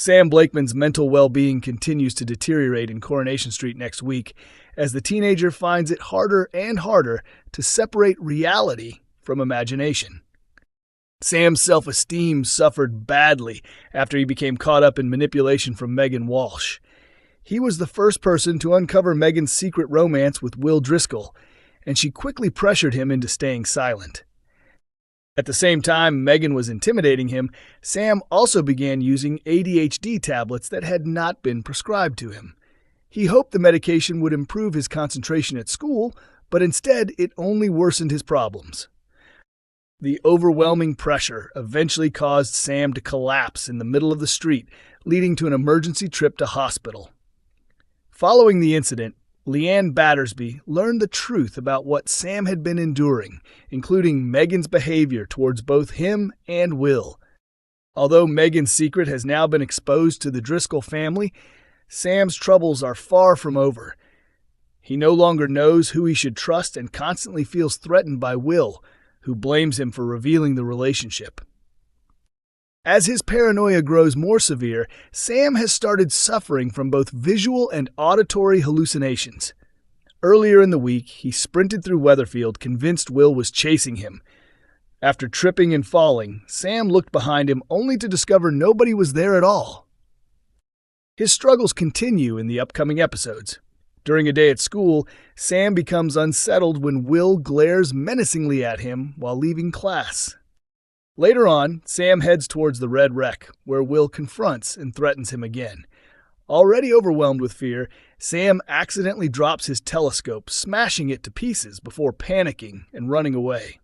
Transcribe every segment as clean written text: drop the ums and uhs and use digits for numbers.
Sam Blakeman's mental well-being continues to deteriorate in Coronation Street next week as the teenager finds it harder and harder to separate reality from imagination. Sam's self-esteem suffered badly after he became caught up in manipulation from Megan Walsh. He was the first person to uncover Megan's secret romance with Will Driscoll, and she quickly pressured him into staying silent. At the same time Megan was intimidating him, Sam also began using ADHD tablets that had not been prescribed to him. He hoped the medication would improve his concentration at school, but instead it only worsened his problems. The overwhelming pressure eventually caused Sam to collapse in the middle of the street, leading to an emergency trip to hospital. Following the incident, Leanne Battersby learned the truth about what Sam had been enduring, including Megan's behavior towards both him and Will. Although Megan's secret has now been exposed to the Driscoll family, Sam's troubles are far from over. He no longer knows who he should trust and constantly feels threatened by Will, who blames him for revealing the relationship. As his paranoia grows more severe, Sam has started suffering from both visual and auditory hallucinations. Earlier in the week, he sprinted through Weatherfield, convinced Will was chasing him. After tripping and falling, Sam looked behind him only to discover nobody was there at all. His struggles continue in the upcoming episodes. During a day at school, Sam becomes unsettled when Will glares menacingly at him while leaving class. Later on, Sam heads towards the Red Wreck, where Will confronts and threatens him again. Already overwhelmed with fear, Sam accidentally drops his telescope, smashing it to pieces before panicking and running away.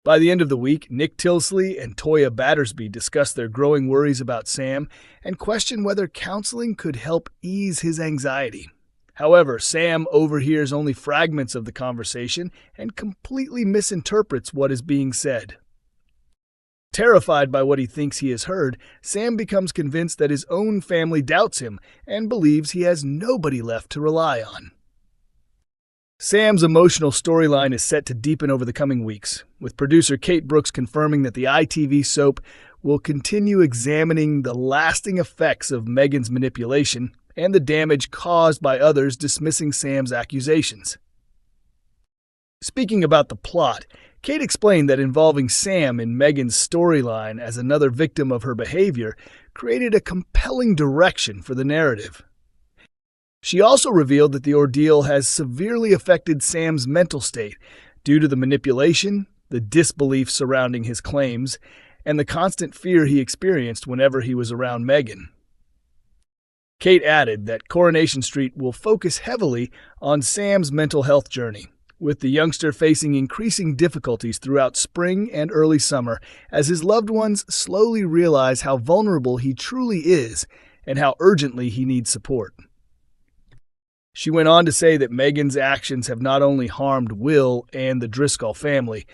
By the end of the week, Nick Tilsley and Toyah Battersby discuss their growing worries about Sam and question whether counseling could help ease his anxiety. However, Sam overhears only fragments of the conversation and completely misinterprets what is being said. Terrified by what he thinks he has heard, Sam becomes convinced that his own family doubts him and believes he has nobody left to rely on. Sam's emotional storyline is set to deepen over the coming weeks, with producer Kate Brooks confirming that the ITV soap will continue examining the lasting effects of Megan's manipulation and the damage caused by others dismissing Sam's accusations. Speaking about the plot, Kate explained that involving Sam in Megan's storyline as another victim of her behavior created a compelling direction for the narrative. She also revealed that the ordeal has severely affected Sam's mental state due to the manipulation, the disbelief surrounding his claims, and the constant fear he experienced whenever he was around Megan. Kate added that Coronation Street will focus heavily on Sam's mental health journey, with the youngster facing increasing difficulties throughout spring and early summer as his loved ones slowly realize how vulnerable he truly is and how urgently he needs support. She went on to say that Megan's actions have not only harmed Will and the Driscoll family,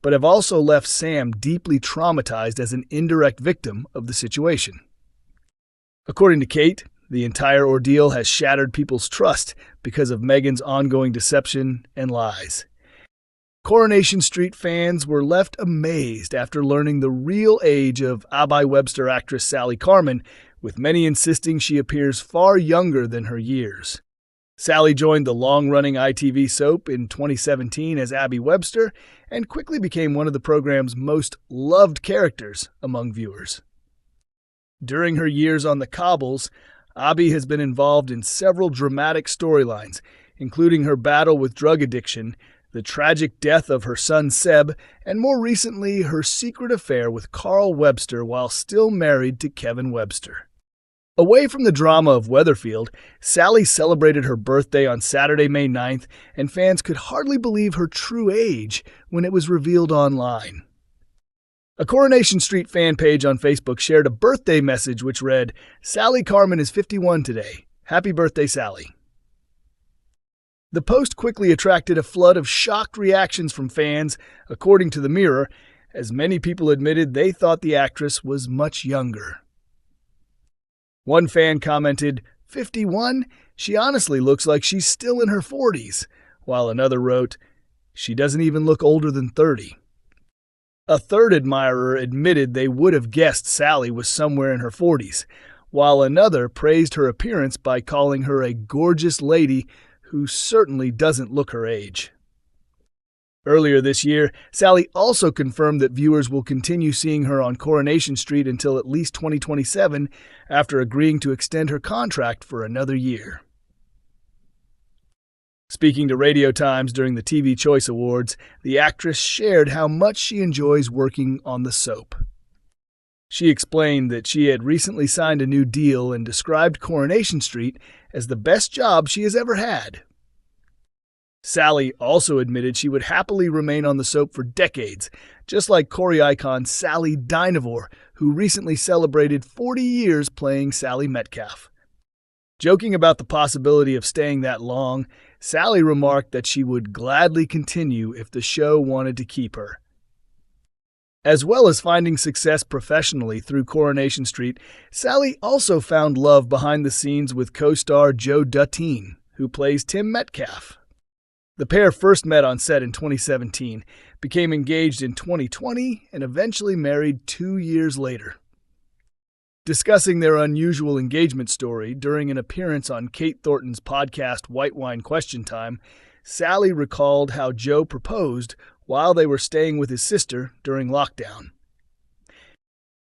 but have also left Sam deeply traumatized as an indirect victim of the situation. According to Kate, the entire ordeal has shattered people's trust because of Megan's ongoing deception and lies. Coronation Street fans were left amazed after learning the real age of Abby Webster actress Sally Carman, with many insisting she appears far younger than her years. Sally joined the long-running ITV soap in 2017 as Abby Webster and quickly became one of the program's most loved characters among viewers. During her years on the cobbles, Abby has been involved in several dramatic storylines, including her battle with drug addiction, the tragic death of her son Seb, and more recently her secret affair with Carl Webster while still married to Kevin Webster. Away from the drama of Weatherfield, Sally celebrated her birthday on Saturday, May 9th, and fans could hardly believe her true age when it was revealed online. A Coronation Street fan page on Facebook shared a birthday message which read, "Sally Carman is 51 today. Happy birthday, Sally." The post quickly attracted a flood of shocked reactions from fans, according to the Mirror, as many people admitted they thought the actress was much younger. One fan commented, 51? She honestly looks like she's still in her 40s, while another wrote, she doesn't even look older than 30. A third admirer admitted they would have guessed Sally was somewhere in her 40s, while another praised her appearance by calling her a gorgeous lady who certainly doesn't look her age. Earlier this year, Sally also confirmed that viewers will continue seeing her on Coronation Street until at least 2027, after agreeing to extend her contract for another year. Speaking to Radio Times during the TV Choice Awards, the actress shared how much she enjoys working on the soap. She explained that she had recently signed a new deal and described Coronation Street as the best job she has ever had. Sally also admitted she would happily remain on the soap for decades, just like corrie icon Sally Dynevor, who recently celebrated 40 years playing Sally Metcalf. Joking about the possibility of staying that long, Sally remarked that she would gladly continue if the show wanted to keep her. As well as finding success professionally through Coronation Street, Sally also found love behind the scenes with co-star Joe Dutteen, who plays Tim Metcalf. The pair first met on set in 2017, became engaged in 2020, and eventually married 2 years later. Discussing their unusual engagement story during an appearance on Kate Thornton's podcast White Wine Question Time, Sally recalled how Joe proposed while they were staying with his sister during lockdown.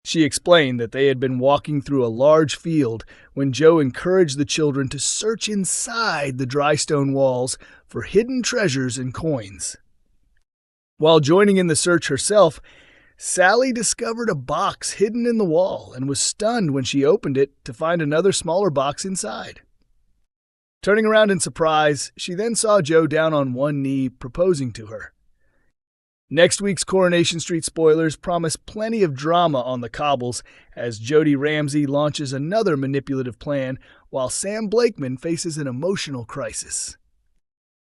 She explained that they had been walking through a large field when Joe encouraged the children to search inside the dry stone walls for hidden treasures and coins. While joining in the search herself, Sally discovered a box hidden in the wall and was stunned when she opened it to find another smaller box inside. Turning around in surprise, she then saw Joe down on one knee proposing to her. Next week's Coronation Street spoilers promise plenty of drama on the cobbles as Jody Ramsey launches another manipulative plan while Sam Blakeman faces an emotional crisis.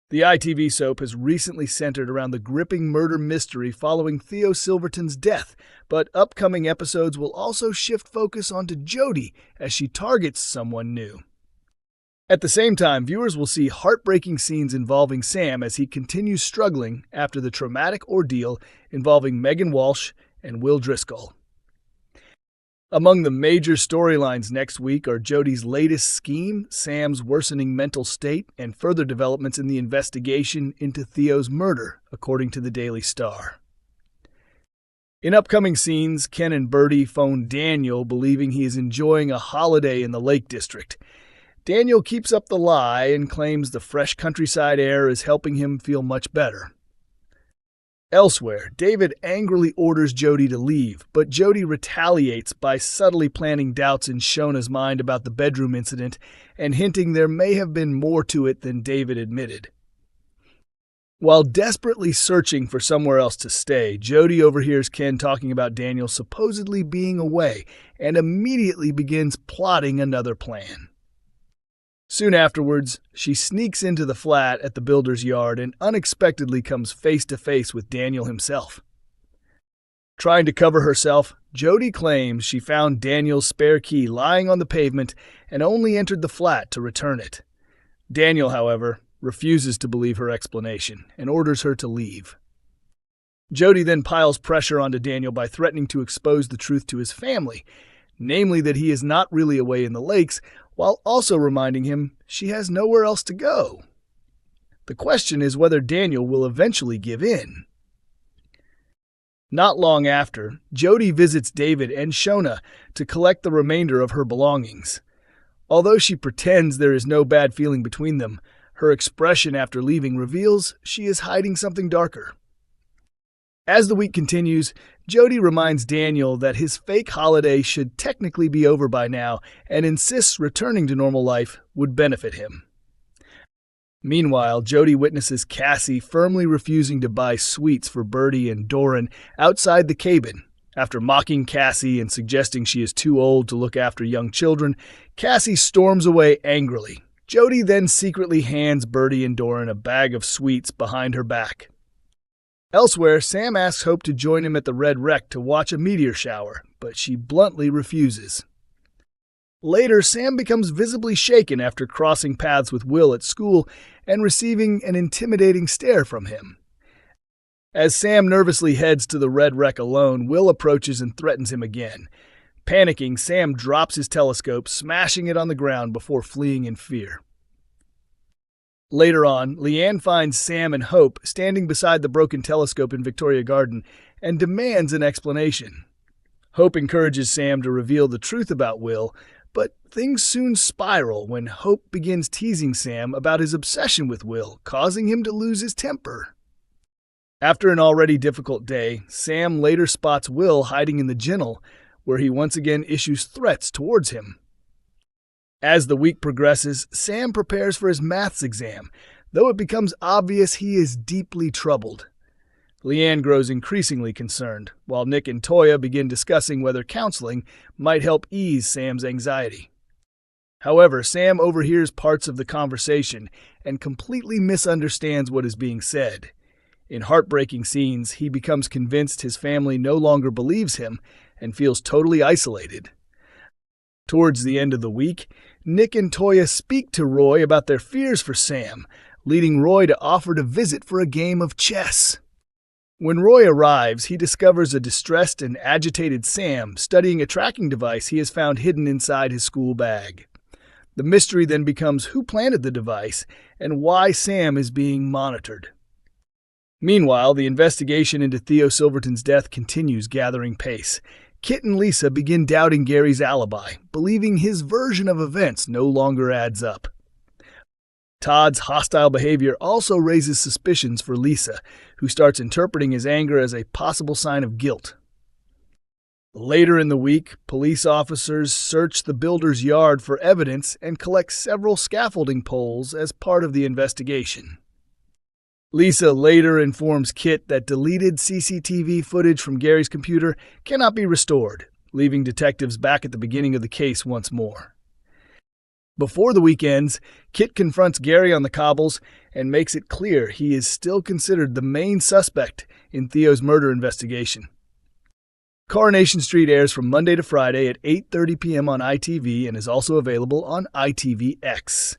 The ITV soap has recently centered around the gripping murder mystery following Theo Silverton's death, but upcoming episodes will also shift focus onto Jody as she targets someone new. At the same time, viewers will see heartbreaking scenes involving Sam as he continues struggling after the traumatic ordeal involving Megan Walsh and Will Driscoll. Among the major storylines next week are Jody's latest scheme, Sam's worsening mental state, and further developments in the investigation into Theo's murder, according to the Daily Star. In upcoming scenes, Ken and Bertie phone Daniel believing he is enjoying a holiday in the Lake District. Daniel keeps up the lie and claims the fresh countryside air is helping him feel much better. Elsewhere, David angrily orders Jody to leave, but Jody retaliates by subtly planting doubts in Shona's mind about the bedroom incident and hinting there may have been more to it than David admitted. While desperately searching for somewhere else to stay, Jody overhears Ken talking about Daniel supposedly being away and immediately begins plotting another plan. Soon afterwards, she sneaks into the flat at the builder's yard and unexpectedly comes face to face with Daniel himself. Trying to cover herself, Jody claims she found Daniel's spare key lying on the pavement and only entered the flat to return it. Daniel, however, refuses to believe her explanation and orders her to leave. Jody then piles pressure onto Daniel by threatening to expose the truth to his family, namely that he is not really away in the lakes, while also reminding him she has nowhere else to go. The question is whether Daniel will eventually give in. Not long after, Jody visits David and Shona to collect the remainder of her belongings. Although she pretends there is no bad feeling between them, her expression after leaving reveals she is hiding something darker. As the week continues, Jody reminds Daniel that his fake holiday should technically be over by now and insists returning to normal life would benefit him. Meanwhile, Jody witnesses Cassie firmly refusing to buy sweets for Bertie and Doran outside the cabin. After mocking Cassie and suggesting she is too old to look after young children, Cassie storms away angrily. Jody then secretly hands Bertie and Doran a bag of sweets behind her back. Elsewhere, Sam asks Hope to join him at the Red Wreck to watch a meteor shower, but she bluntly refuses. Later, Sam becomes visibly shaken after crossing paths with Will at school and receiving an intimidating stare from him. As Sam nervously heads to the Red Wreck alone, Will approaches and threatens him again. Panicking, Sam drops his telescope, smashing it on the ground before fleeing in fear. Later on, Leanne finds Sam and Hope standing beside the broken telescope in Victoria Garden and demands an explanation. Hope encourages Sam to reveal the truth about Will, but things soon spiral when Hope begins teasing Sam about his obsession with Will, causing him to lose his temper. After an already difficult day, Sam later spots Will hiding in the ginnel, where he once again issues threats towards him. As the week progresses, Sam prepares for his maths exam, though it becomes obvious he is deeply troubled. Leanne grows increasingly concerned, while Nick and Toyah begin discussing whether counseling might help ease Sam's anxiety. However, Sam overhears parts of the conversation and completely misunderstands what is being said. In heartbreaking scenes, he becomes convinced his family no longer believes him and feels totally isolated. Towards the end of the week, Nick and Toyah speak to Roy about their fears for Sam, leading Roy to offer to visit for a game of chess. When Roy arrives, he discovers a distressed and agitated Sam studying a tracking device he has found hidden inside his school bag. The mystery then becomes who planted the device and why Sam is being monitored. Meanwhile, the investigation into Theo Silverton's death continues, gathering pace. Kit and Lisa begin doubting Gary's alibi, believing his version of events no longer adds up. Todd's hostile behavior also raises suspicions for Lisa, who starts interpreting his anger as a possible sign of guilt. Later in the week, police officers search the builder's yard for evidence and collect several scaffolding poles as part of the investigation. Lisa later informs Kit that deleted CCTV footage from Gary's computer cannot be restored, leaving detectives back at the beginning of the case once more. Before the week ends, Kit confronts Gary on the cobbles and makes it clear he is still considered the main suspect in Theo's murder investigation. Coronation Street airs from Monday to Friday at 8:30 p.m. on ITV and is also available on ITVX.